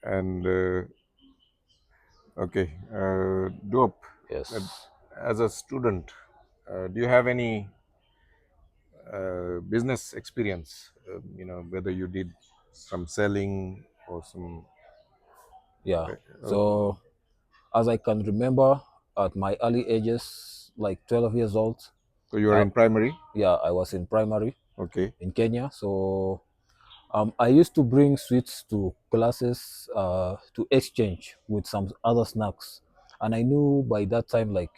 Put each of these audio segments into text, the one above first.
And okay, dope. Uh, Yes. as a student, do you have any business experience? Whether you did some selling or some. Yeah. Uh, So as I can remember, at my early ages, like 12 years old, so you are I, in primary. yeah, I was in primary Okay. in Kenya. So I used to bring sweets to classes to exchange with some other snacks. And I knew by that time, like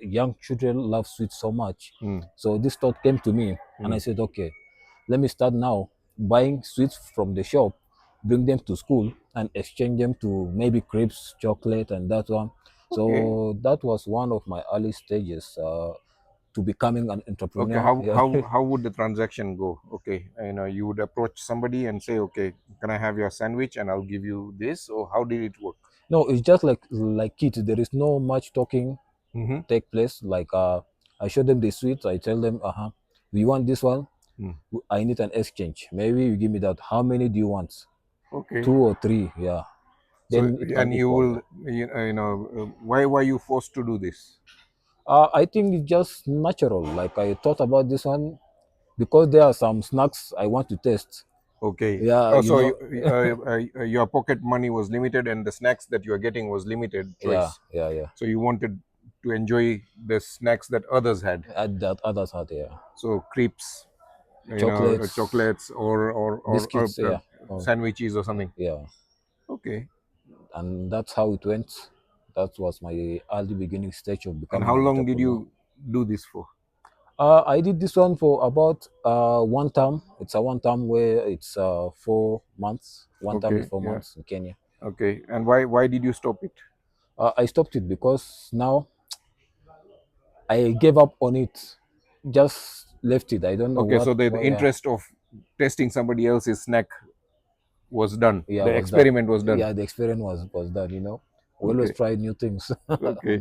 young children love sweets so much. Mm. So this thought came to me, and I Mm. said, okay, let me start now buying sweets from the shop, bring them to school, and exchange them to maybe crepes, chocolate, and that one. Okay. So that was one of my early stages to becoming an Okay. entrepreneur. How Yeah. how how would the transaction go? Okay. You would approach somebody and say, okay, can I have your sandwich and I'll give you this, or how did it work? No, it's just like kids. There is no much talking Mm-hmm. take place. Like I show them the sweets. I tell them, we want this one. Mm. I need an exchange. Maybe you give me that. How many do you want? Okay. Two or three? Yeah. So Then it can and you equal. will, Yeah. why were you forced to do this? I think it's just natural. Like I thought about this one because there are some snacks I want to test. Okay. Yeah, Oh, you so know. your pocket money was limited, and the snacks that you are getting was limited Yeah, choice. yeah, yeah. So you wanted to enjoy the snacks that others had. At that others had, yeah. So crepes, Chocolates, chocolates, or biscuits, yeah. Oh, sandwiches or something. yeah. Okay. And that's how it went. That was my early beginning stage of And becoming how an long did entrepreneur. you do this for? I did this one for about one term. It's a one term where it's 4 months. One term is Okay. four Yeah. months in Kenya. Okay. And why did you stop it? I stopped it because now I gave up on it. Just left it. I don't know Okay. what. So the Yeah, interest of testing somebody else's snack was done. yeah, The was that. experiment was done. Yeah, the experience was that. We always Okay. try new things. Okay.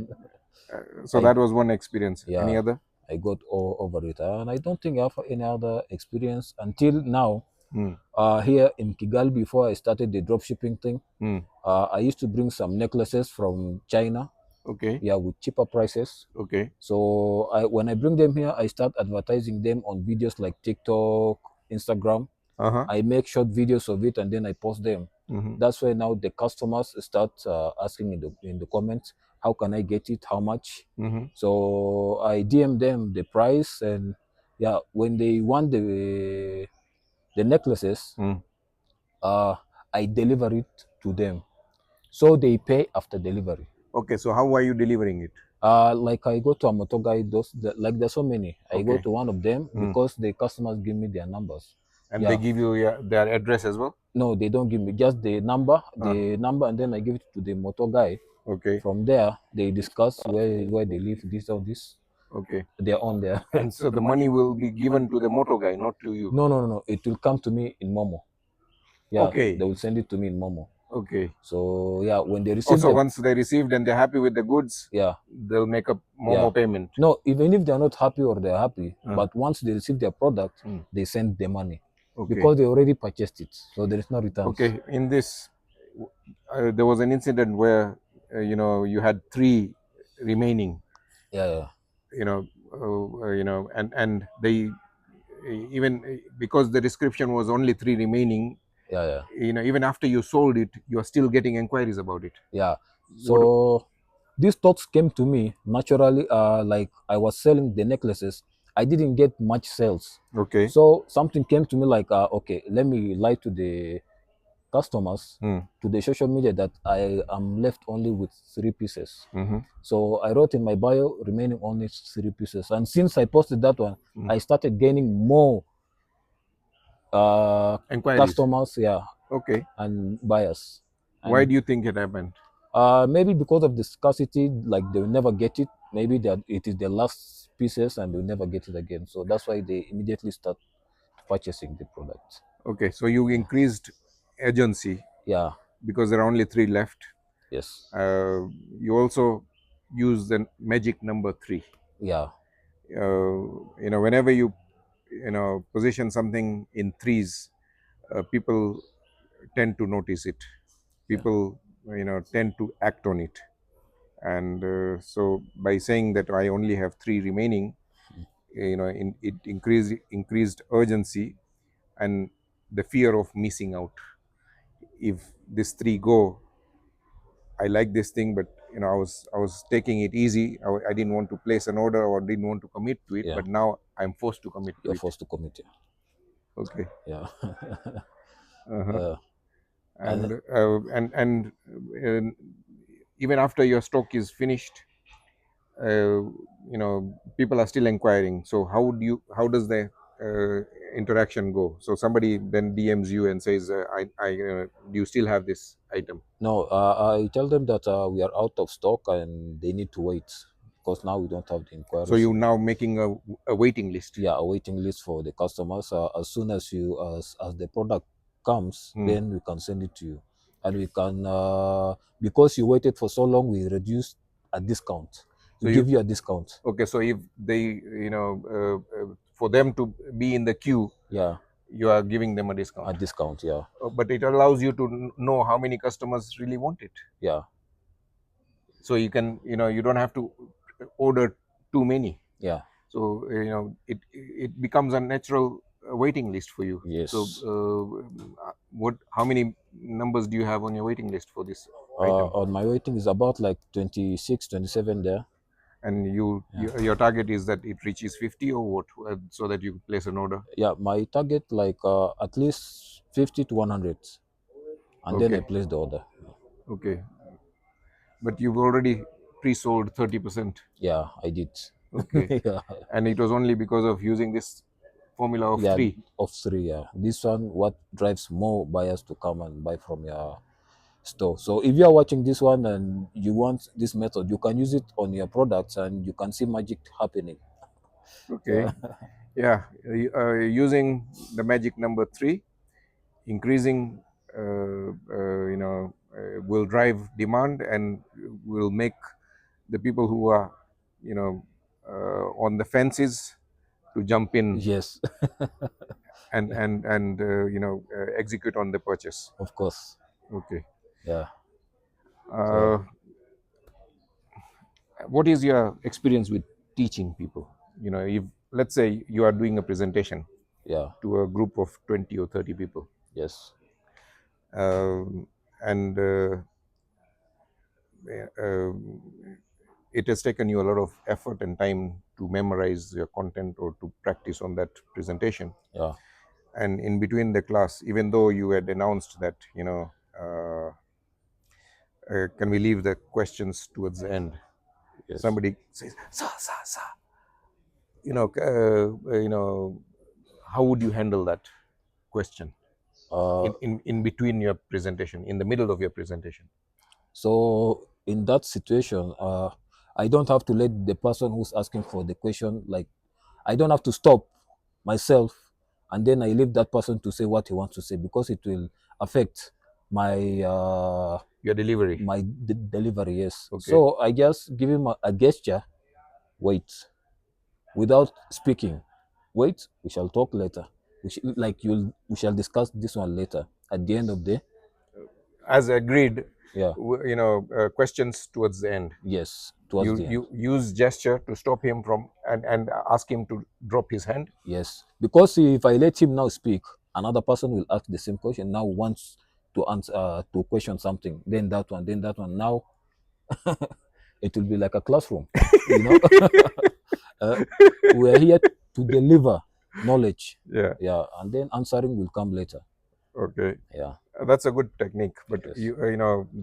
And So I that was one experience. Any yeah, other? I got all over it, and I don't think I have any other experience until now. Mm. Here in Kigali, before I started the drop shipping thing, Mm. I used to bring some necklaces from China, Okay. yeah, with cheaper prices. Okay. So when I bring them here, I start advertising them on videos like TikTok, Instagram. Uh-huh. I make short videos of it and then I post them. Mm-hmm. That's why now the customers start asking in the comments, how can I get it? How much? Mm-hmm. So I DM them the price, and yeah, when they want the necklaces, Mm. uh, I deliver it to them. So they pay after delivery. Okay, so how are you delivering it? Like I go to a motor guy, like there's so many. I go Okay. to one of them Mm. because the customers give me their numbers. And they Yeah. give you their address as well? No, they don't give me just Uh, the number, and then I give it to the motor guy. okay. From there, they discuss where they live, this or this. Okay. They're on there. And so the money will be given to the motor guy, not to you. No, no, no, no. It will come to me in Momo. Yeah, they Okay. will send it to me in Momo. Okay. So yeah, when they receive Also, the once they received and they're happy with the goods, yeah, they'll make a yeah. Momo payment. No, even if they're not happy or they're happy, Uh, but once they receive their product, mm. they send the money Okay. because they already purchased it. So there is no returns. Okay. In this, there was an incident where, you had three remaining, Yeah, yeah, and they, even because the description was only three remaining, yeah, yeah, even after you sold it, you are still getting inquiries about it. yeah. What? So these thoughts came to me naturally. Like I was selling the necklaces, I didn't get much sales. Okay. So something came to me like, okay, let me lie to the customers, Mm. to the social media, that I am left only with 3 pieces. Mm-hmm. So I wrote in my bio, remaining only 3 pieces. And since I posted that one, Mm. I started gaining more uh, Inquiries. customers, yeah, Okay. and buyers. Why And do you think it happened? maybe because of the scarcity, like they'll never get it. Maybe that it is the last pieces and they'll never get it again. So that's why they immediately start purchasing the product. Okay, so you Yeah, increased agency yeah, because there are only three left. yes, Uh, you also use the magic number three. yeah, Whenever you position something in threes, people tend to notice it. Yeah. people tend to act on it. And so by saying that I only have three remaining, it increased urgency and the fear of missing out. If this three go, I like this thing, but I was taking it easy. I didn't want to place an order or didn't want to commit to it, Yeah. but now I'm forced to commit to You're it. forced to commit. Okay. Yeah. Uh-huh. uh, and And even after your stock is finished, people are still inquiring. So how does the uh, interaction go? So somebody then DMs you and says, I do you still have this item? no, I tell them that we are out of stock and they need to wait because now we don't have the So inquiries. you're now making a waiting list. Yeah, a waiting list for the customers. As soon as as the product comes, Hmm. then we can send it to you, and we can because you waited for so long, we reduce a discount. So We give you a discount. okay, so if they for them to be in the queue, Yeah, you are giving them a a discount. discount. Yeah, But it allows you to know how many customers really want it. yeah, So you don't have to order too many. yeah. So it becomes a natural waiting list for you. So Yes. what how many numbers do you have on your waiting list for this item? On my waiting is about like 26, 27 there. And Yeah. your target is that it reaches 50 or what, so that you place an order. Yeah, my target like at least 50 to 100, and then I Okay. place the order. Okay, but you've already pre-sold 30%. Yeah, I did. Okay, Yeah, and it was only because of using this formula of yeah, three. of three. Yeah, this one what drives more buyers to come and buy from your store. So if you are watching this one and you want this method, you can use it on your products and you can see magic happening. Yeah, Okay, yeah, using the magic number three, increasing will drive demand and will make the people who are on the fences to jump in yes, and execute on the purchase. of course. Okay. Yeah. So uh, what is your experience with teaching people? If let's say you are doing a presentation yeah, to a group of 20 or 30 people, yes, and uh, it has taken you a lot of effort and time to memorize your content or to practice on that presentation, yeah, and in between the class, even though you had announced that can we leave the questions towards the end, yes. somebody says sir, sir, sir, how would you handle that question Uh, in between your presentation, in the middle of your presentation? so in that situation, I don't have to let the person who's asking for the question, like, I don't have to stop myself and then I leave that person to say what he wants to say because it will affect my Your delivery. delivery. Yes. Okay. So I just give him a gesture. Wait, without speaking. Wait, we shall talk later. We shall discuss this one later at the end of the. As agreed, Yeah. questions towards the end. Yes. Towards You the end. you use gesture to stop him from and ask him to drop his hand. Yes, because if I let him now speak, another person will ask the same question. Now wants to answer to question something. Then that one. Then that one. Now it will be like a classroom. You know, uh, we are here to deliver knowledge. Yeah. Yeah, and then answering will come later. Okay. Yeah. That's a good technique, but Yes.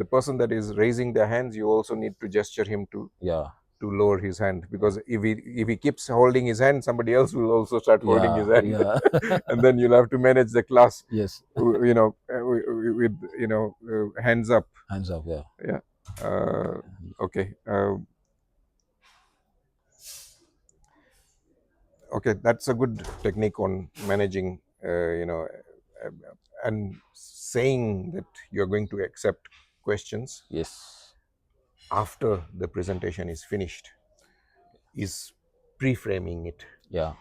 the person that is raising their hands, you also need to gesture him Yeah. to lower his hand, because if he keeps holding his hand, somebody else will also start holding his Yeah. hand, Yeah. and then you'll have to manage the class Yes. with hands up. Hands up. Yeah. Yeah. Okay. Okay, that's a good technique on managing, uh, and saying that you're going to accept questions Yes. after the presentation is finished is pre-framing it. Yeah.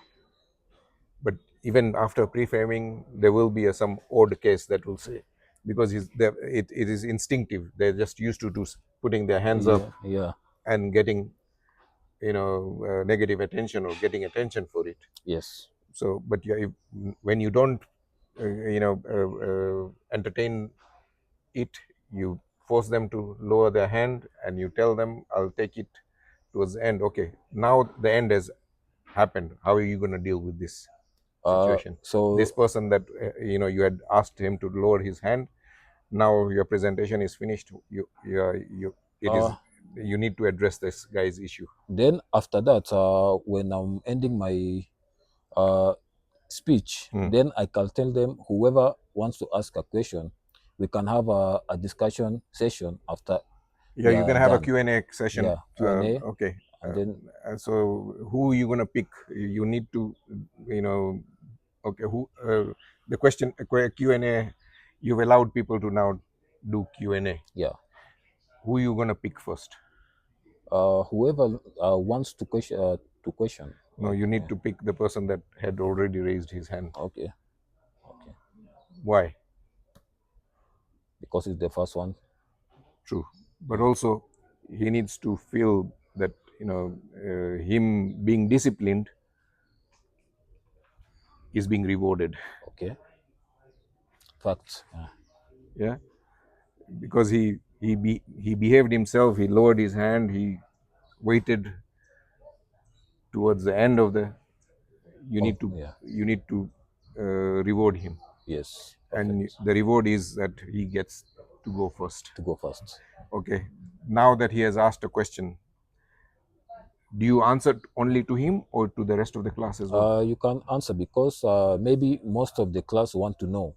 But even after pre-framing, there will be some odd case that will say, because it is instinctive. They're just used to putting their hands up Yeah, yeah, and getting negative attention or getting attention for it. yes. So but yeah, when you don't entertain it, you force them to lower their hand and you tell them, I'll take it towards the end. Okay, now the end has happened. How are you going to deal with this situation? This So person that you had asked him to lower his hand, now your presentation is finished. You it uh, is you need to address this guy's issue. then after that, when I'm ending my uh, speech, Hmm. then I can tell them whoever wants to ask a question, we can have a discussion session after Yeah, they you are can have a done. Q&A session. Yeah, Q&A, Okay. and then So who are you going to pick? You need to, you know, okay, who the question Q&A, you've allowed people to now do Q&A. yeah, Who are you going to pick first? whoever wants to question, No, like, you need yeah, to pick the person that had already raised his hand. okay, okay, Why? because it's the first one. True. But Yeah, also he needs to feel that, him being disciplined is being rewarded. okay, facts. Yeah, Yeah, because he behaved himself. He lowered his hand. He waited towards the end of the. You of need to yeah, reward him, yes, and perfect. the reward is that he gets to go first. To go first. Okay. Now that he has asked a question, do you answer only to him or to the rest of the class as well? You can answer because maybe most of the class want to know.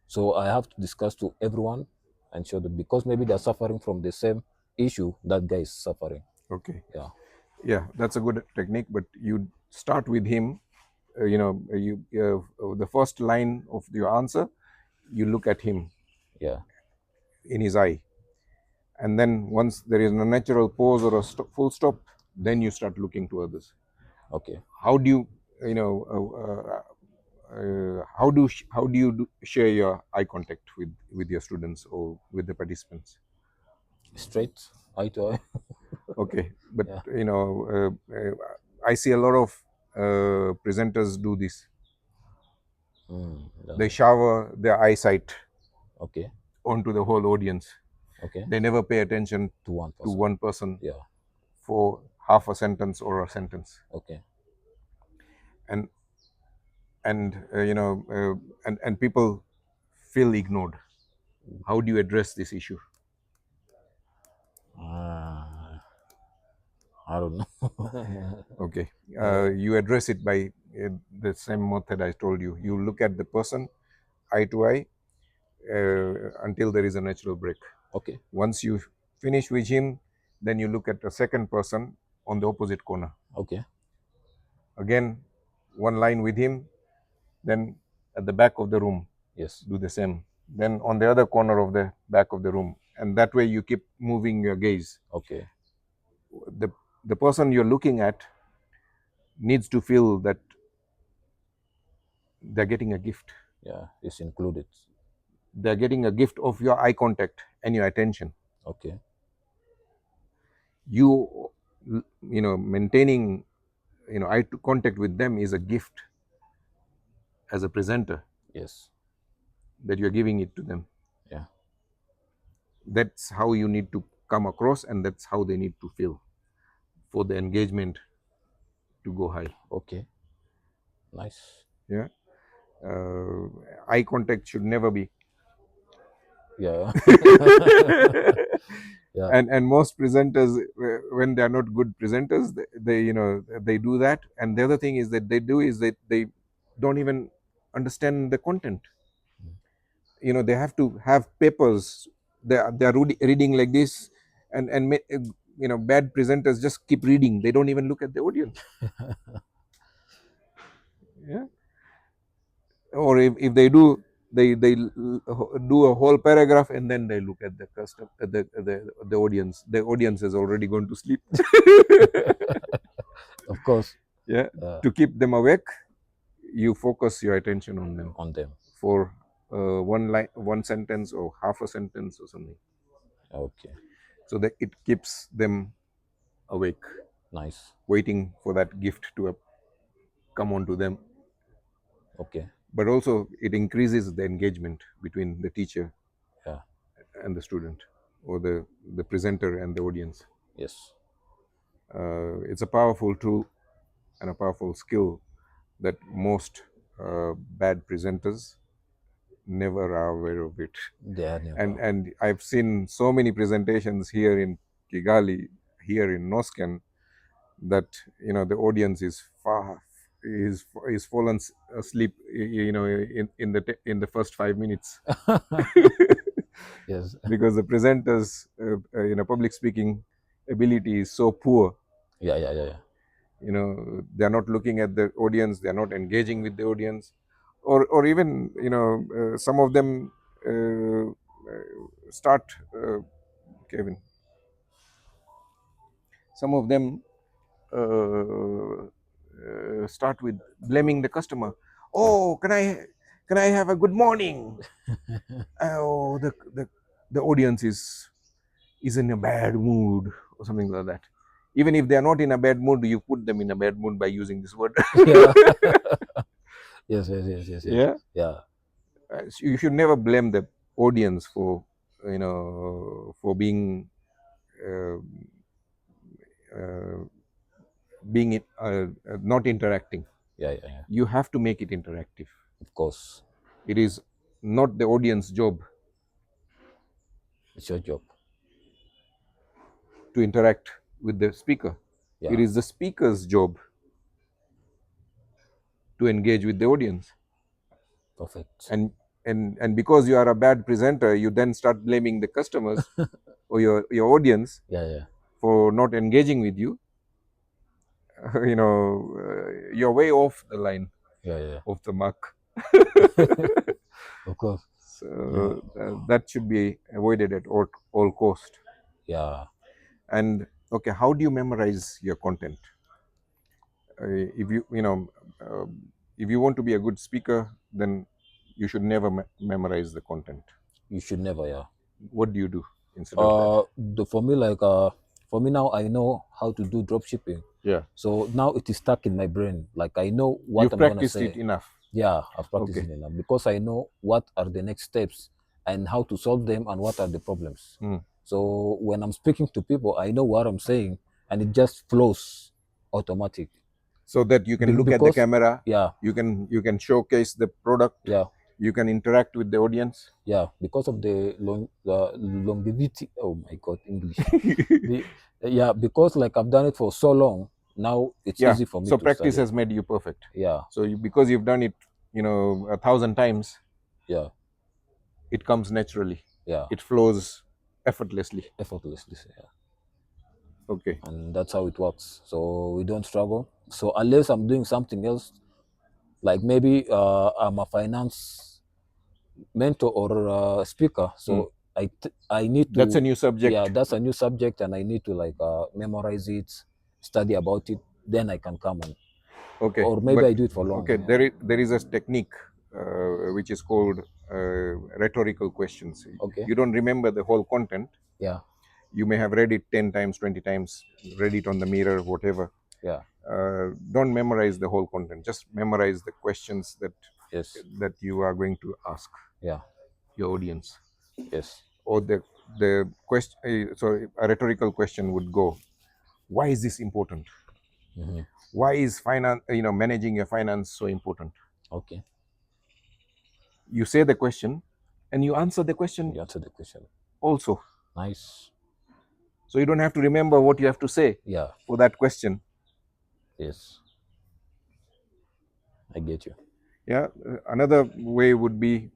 So I have to discuss to everyone and show them because maybe they're suffering from the same issue that guy is suffering. Okay. Yeah, Yeah, that's a good technique. But you start with him. The first line of your answer, you look at him yeah, in his eye, and then once there is a natural pause or a full stop, then you start looking to others. okay. How do you you know how do you share your eye contact with your students or with the participants? Straight, eye to eye. Okay, but Yeah. I see a lot of presenters do this. Yeah. They shower their eyesight Okay, onto the whole audience. okay. They never pay attention To one to person. one person Yeah, for half a sentence or a sentence. okay. And and people feel ignored. How do you address this issue? Uh, I don't know. Okay, uh, you address it by the same method I told you. You look at the person eye to eye until there is a natural break. okay, Once you finish with him, then you look at the second person on the opposite corner. okay. Again, one line with him, then at the back of the room, Yes, do the same. Then on the other corner of the back of the room. And that way you keep moving your gaze. okay. The, the person you're looking at needs to feel that they're getting a gift. Yeah, it's included. They're getting a gift of your eye contact and your attention. Okay, You, maintaining, eye contact with them is a gift as a presenter yes, that you're giving it to them. yeah, That's how you need to come across, and that's how they need to feel for the engagement to go high. okay. Nice. Yeah, eye contact should never be. Yeah, yeah, And most presenters, when they are not good presenters, they do that. And the other thing is that they do is that they don't even understand the content. They have to have papers. They are reading like this, and bad presenters just keep reading. They don't even look at the audience. Yeah. Or if they do, do a whole paragraph and then they look at the custom the audience. The audience has already gone to sleep. of course, Yeah. uh, To keep them awake, you focus your attention on them on them. for one line, one sentence, or half a sentence, or something, Okay. so that it keeps them awake, Nice. waiting for that gift to come onto them. Okay. But also, it increases the engagement between the teacher Yeah. and the student, or the presenter and the audience. Yes. It's a powerful tool and a powerful skill that most bad presenters never are aware of it. They are and never. and I've seen so many presentations here in Kigali, here in Nosken, that the audience is far is fallen asleep, in the first 5 minutes. Yes. Because the presenters public speaking ability is so poor. Yeah. Yeah. Yeah. Yeah. They're not looking at the audience, they're not engaging with the audience, or even some of them start Kevin, some of them start with blaming the customer. Yeah. Oh, can I have a good morning? Oh, the audience is in a bad mood, or something like that. Even if they are not in a bad mood, you put them in a bad mood by using this word. Yeah. Yes. Yes. Yes. Yes. Yes. Yeah. Yeah. So you should never blame the audience for uh, uh, not interacting. Yeah. Yeah. Yeah. You have to make it interactive. Of course, It is not the audience job it's your job. to interact with the speaker. It Yeah. is the speaker's job to engage with the audience. Perfect. And because you are a bad presenter, you then start blaming the customers or your audience Yeah. Yeah. for not engaging with you. You're way off the line, Yeah. Yeah. off the mark. Of course. Yeah. So that should be avoided at all cost. Yeah. And okay, how do you memorize your content? If uh, if you want to be a good speaker, then you should never memorize the content. You should never. Yeah. What do you do instead of that? For me, for me now, I know how to do drop shipping. Yeah, So now it is stuck in my brain. Like I know what you've I'm gonna practiced it say. enough. Yeah, I've practiced Okay. it enough because I know what are the next steps and how to solve them and what are the problems. Hmm. So when I'm speaking to people, I know what I'm saying and it just flows automatic. So that you can look at the Because camera, yeah, you can showcase the product, yeah, you can interact with the audience. yeah, because of the longevity. Oh my God, English. The Yeah, because like I've done it for so long, now it's Yeah. easy for me So to practice study. has made you perfect. Yeah, So because you've done it 1,000 times, yeah, it comes naturally, yeah, it flows effortlessly. effortlessly. Yeah, Okay. and that's how it works. So we don't struggle. So unless I'm doing something else, like maybe I'm a finance mentor or speaker, Hmm. so I need That's a to, new yeah, subject. that's a new subject and I need to like memorize it, study about it, then I can come on, Okay, or maybe but I do it for long. okay, there is a technique which is called rhetorical questions. Okay. You don't remember the whole content. Yeah. You may have read it 10 times, 20 times, read it on the mirror, whatever. Yeah. Don't memorize the whole content. Just memorize the questions Yes. that you are going to ask Yeah. your audience. Yes. Or the question. So a rhetorical question would go, "Why is this important? Hmm. Why is finance? Managing your finance so important?" Okay. You say the question, and you answer the question You answer the question. also. Nice. So you don't have to remember what you have to say Yeah. for that question. Yes. I get you. Yeah. Another way would be,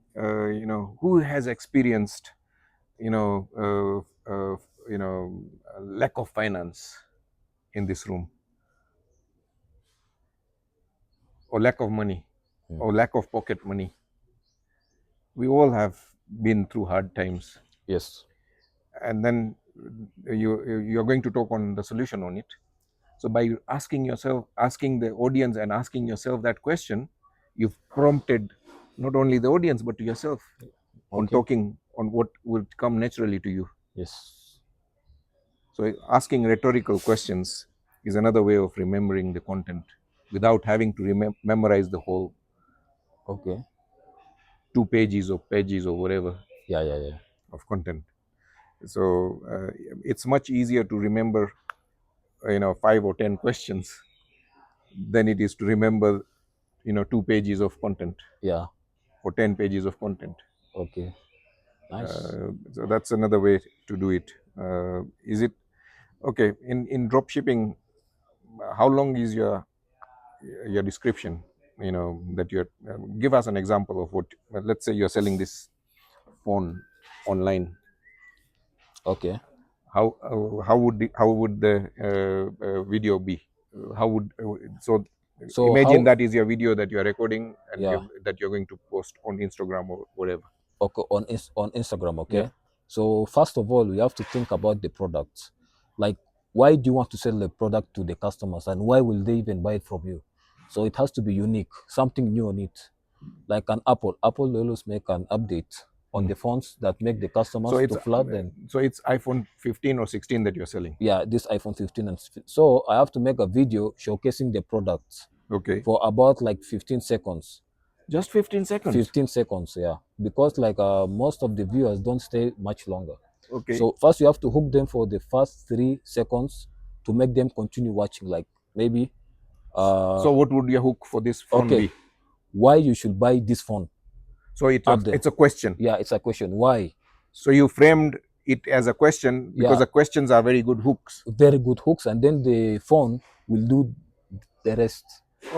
who has experienced, you know, lack of finance in this room, or lack of money, Mm. or lack of pocket money. We all have been through hard times, Yes. and then you're going to talk on the solution on it. So by asking the audience and asking yourself that question, you've prompted not only the audience but to yourself, on Okay. talking on what would come naturally to you. Yes. So asking rhetorical questions is another way of remembering the content without having to memorize the whole Okay. 2 pages or whatever Yeah, yeah, yeah. of content. So it's much easier to remember 5 or 10 questions than it is to remember 2 pages of content Yeah. or 10 pages of content. Okay. Nice. So that's another way to do it. Is it okay in drop shipping? How long is your description, that you're give us an example of what, let's say you're selling this phone online. Okay. How would the video be? How would so So imagine how? that is your video that you're recording and Yeah. that you're going to post on Instagram or whatever. Okay. On Instagram. Yeah. Okay. So first of all, we have to think about the product. Like, why do you want to sell the product to the customers, and why will they even buy it from you? So it has to be unique, something new on it. Like an Apple. Apple always make an update on Mm. the phones that make the So customers it's to flood and iPhone 15 or 16 that you're selling. yeah, this iPhone 15 and so I have to make a video showcasing the product Okay. for about like 15 seconds. Just 15 seconds. 15 seconds, yeah, because like most of the viewers don't stay much longer. Okay. So first you have to hook them for the first 3 seconds to make them continue watching. Like maybe So what would your hook for this phone okay, be? why you should buy this phone So up there. it's a question. Yeah, it's a question. Why? So you framed it as a question because Yeah, the questions are very good hooks. very good hooks, and then the phone will do the rest.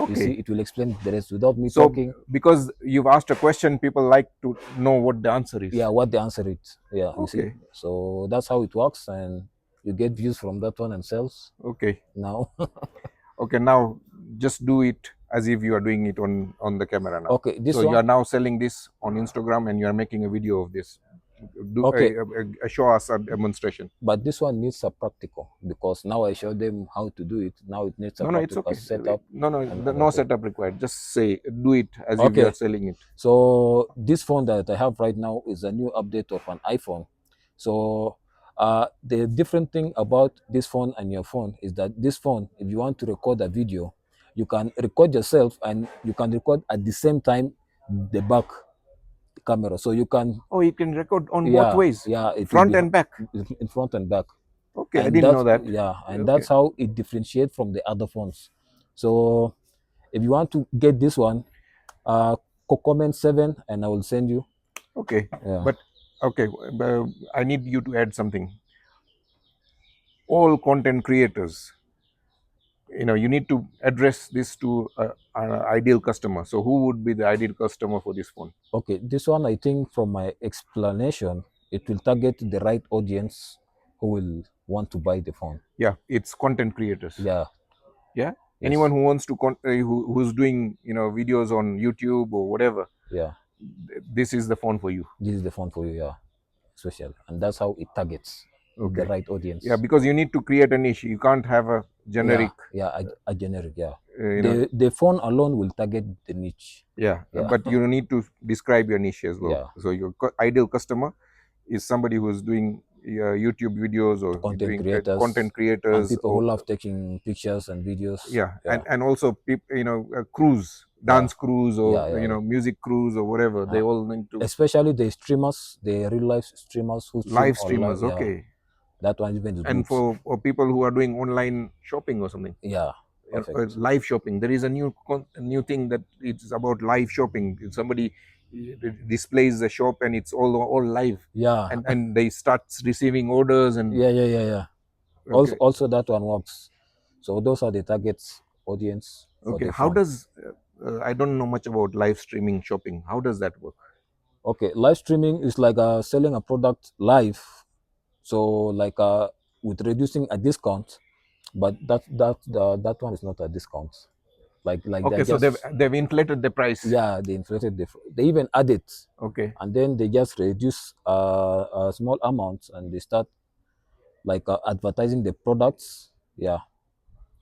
You see, Okay. it will explain the rest without me So talking. because you've asked a question, people like to know what the answer is. Yeah, what the answer is. Yeah, you see. Okay. So that's how it works, and you get views from that one and sales Okay. now. Okay. Now just do it as if you are doing it on the camera now. Okay, So this you one. are now selling this on Instagram and you are making a video of this. Do Okay, show us a demonstration. but this one needs a practical because now I show them how to do it. Now it needs a No, it's practical okay. setup No, and other no thing. setup required. Just say, do it as if you are Okay, selling it. so this phone that I have right now is a new update of an iPhone. So the different thing about this phone and your phone is that this phone, if you want to record a video, you can record yourself and you can record at the same time the back camera. So you can, Oh, you can record on both yeah, ways, yeah, it will front be and back. in front and back, Okay, I and didn't know that's that. yeah, and Okay, that's how it differentiates from the other phones. So if you want to get this one, uh, comment 7 and I will send you. okay, Yeah. but okay, I need you to add something. All content creators, you need to address this to an ideal customer. So, who would be the ideal customer for this phone? Okay, this one I think from my explanation, it will target the right audience who will want to buy the phone. Yeah, it's content creators. Yeah, Yeah, anyone yes, who wants to who's doing videos on YouTube or whatever, yeah. this is the phone for you. This is the phone for you, yeah, special, and that's how it targets the Okay. right Yeah, audience. because you need to create a niche. You can't have a Yeah, generic, yeah, a generic, yeah. uh, you know, The phone alone will target the niche. yeah, Yeah, but you need to describe your niche as well. yeah. So your ideal customer is somebody who's doing YouTube videos or Content doing creators content and creators people who or love taking pictures and videos. yeah, Yeah, and also crews, yeah, dance crews or yeah, yeah, yeah. music crews or whatever. Uh, They all need to Especially the streamers, the real life streamers who stream live online. streamers. Yeah, Okay, that one even is and good. for people who are doing online shopping or something. Yeah, perfect. Live shopping, there is a new thing that it's about live shopping. If somebody displays the shop and it's all live, Yeah, and they start receiving orders and yeah, yeah, yeah, yeah. Also, okay. also that one works. So those are the targets audience for Okay, the how phone. does I don't know much about live streaming shopping. How does that work? Okay, live streaming is like selling a product live. So like with reducing a discount, but that one is not a discount. Like they're Okay, so they've just they've inflated the price. yeah, they inflated they even add it, Okay, and then they just reduce a small amount and they start like advertising the products. Yeah.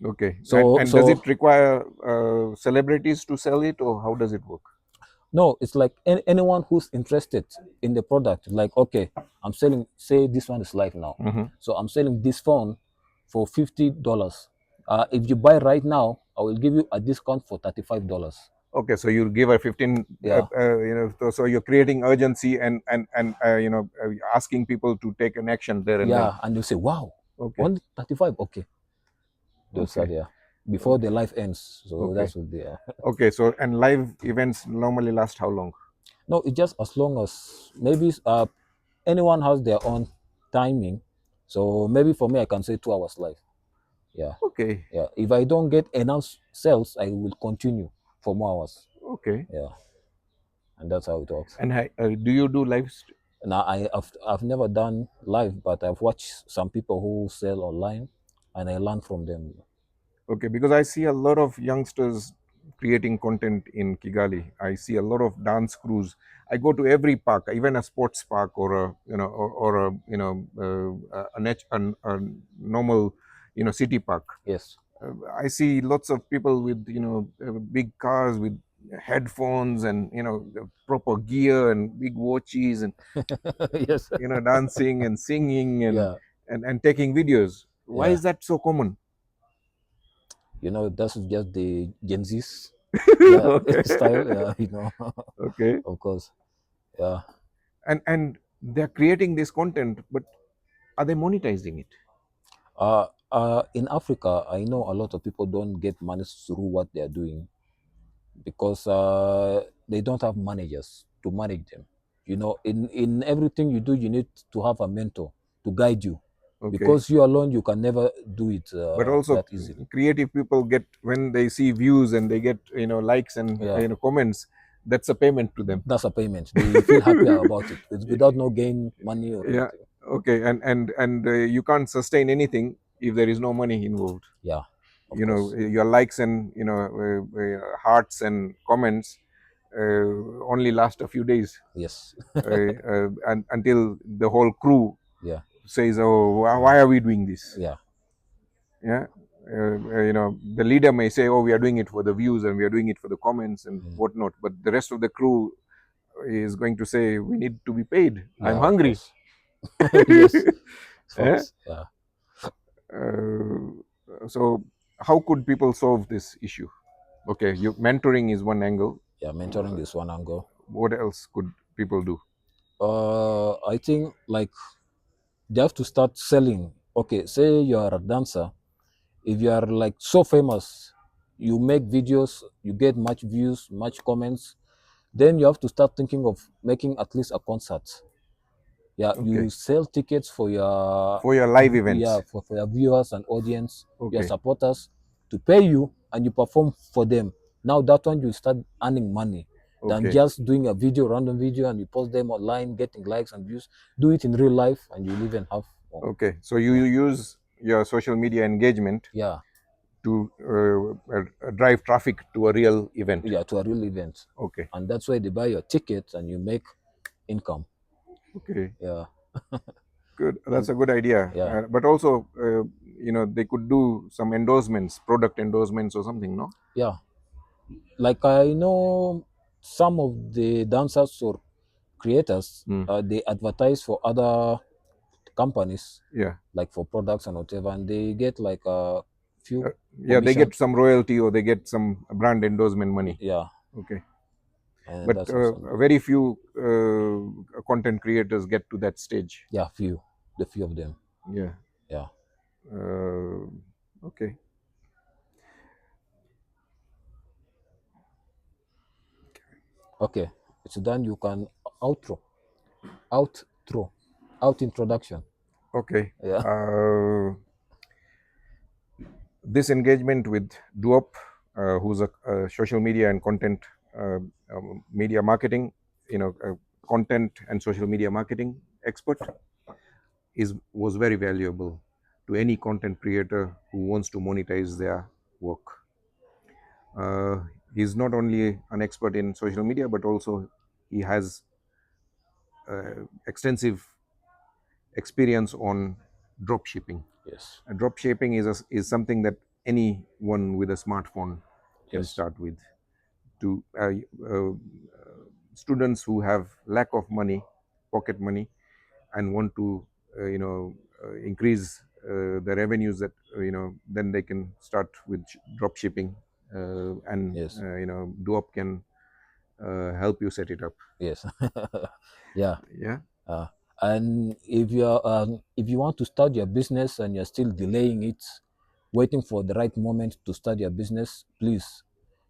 okay, and So and does so it require celebrities to sell it, or how does it work? No, it's like anyone who's interested in the product. Like, okay, I'm selling. Say this one is live now, so I'm selling this phone for $50. If you buy right now, I will give you a discount for $35. Okay, so you give a 15, Yeah, so you're creating urgency and asking people to take an action there and then. yeah, and you say, wow, Okay, only 35. Okay, they'll start, okay, yeah, before the life ends. So okay, that's would be okay. So and live events normally last how long? no. It just as long as maybe anyone has their own timing. So maybe for me, I can say 2 hours live. Yeah. Okay, Yeah, if I don't get enough sales, I will continue for more hours. okay. Yeah, and that's how it works. And do you do live? Now I've never done live, but I've watched some people who sell online, and I learn from them. Okay, because I see a lot of youngsters creating content in Kigali. I see a lot of dance crews. I go to every park, even a sports park or a or a a normal city park. Yes, I see lots of people with big cars with headphones and the proper gear and big watches and yes, dancing and singing and yeah, taking videos. Why yeah. is that so common? That's just the Gen Z's, yeah, Okay. style. Yeah, Okay. of course. Yeah. And they're creating this content, but are they monetizing it? In Africa, I know a lot of people don't get money through what they are doing because they don't have managers to manage them. In everything you do, you need to have a mentor to guide you, Okay. because you alone you can never do it But also that easily. creative people get, when they see views and they get likes and Yeah, comments, that's a payment to them. that's a payment. They feel happy about it without no gain money or Yeah. anything. Okay. And you can't sustain anything if there is no money involved. Yeah, of course. Your likes and hearts and comments only last a few days, Yes. and until the whole crew Yeah, says, oh, why are we doing this? yeah. Yeah. The leader may say, oh, we are doing it for the views and we are doing it for the comments and Mm. whatnot, but the rest of the crew is going to say, we need to be paid, I'm Yeah, of hungry. course. Yes, Eh? folks. Yeah, So how could people solve this issue? Okay, mentoring is one angle. yeah. Mentoring is one angle. What else could people do? I think like they have to start selling. Okay, say you are a dancer. If you are like so famous, you make videos, you get much views, much comments, then you have to start thinking of making at least a concert. Yeah, Okay, you sell tickets for your for your live events. yeah, for your viewers and audience, your Okay, supporters, to pay you, and you perform for them. Now that one you start earning money than okay, just doing a video, random video, and you post them online, getting likes and views. Do it in real life, and you'll even have more. okay. So you Yeah, use your social media engagement yeah, to drive traffic to a real event. yeah, to a real event, Okay, and that's why they buy your tickets and you make income. okay, Yeah, good. That's and a good idea. yeah, But also, they could do some endorsements, product endorsements or something, no? yeah. Like I know some of the dancers or creators, Mm. they advertise for other companies, Yeah, like for products and whatever, and they get like a few yeah. They commission. get some royalty or they get some brand endorsement money. Yeah, Okay, and but that's also very few content creators get to that stage. yeah, the few of them. Yeah. Yeah. Uh, okay. Okay, it's done. You can outro, outro, out introduction. Okay. Yeah. This engagement with Duop, who's a social media and content media marketing, content and social media marketing expert, was very valuable to any content creator who wants to monetize their work. Uh, he's not only an expert in social media, but also he has extensive experience on drop shipping. Yes. Drop shipping is something that anyone with a smartphone can Yes. start with to students who have lack of money, pocket money, and want to increase the revenues, that then they can start with drop shipping, and Yes. Duop can help you set it up. Yes. Yeah. Yeah. Uh, and if you want to start your business and you're still delaying it, waiting for the right moment to start your business, please,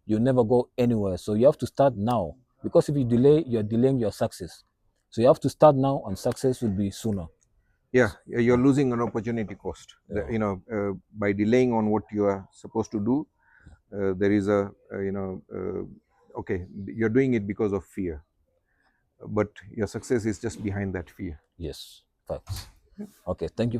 you'll never go anywhere. So you have to start now, because if you delay, you're delaying your success. So you have to start now, and success will be sooner. Yeah, you're losing an opportunity cost. Yeah. By delaying on what you are supposed to do, there is a okay, you're doing it because of fear, but your success is just behind that fear. Yes. Facts. Okay. Thank you.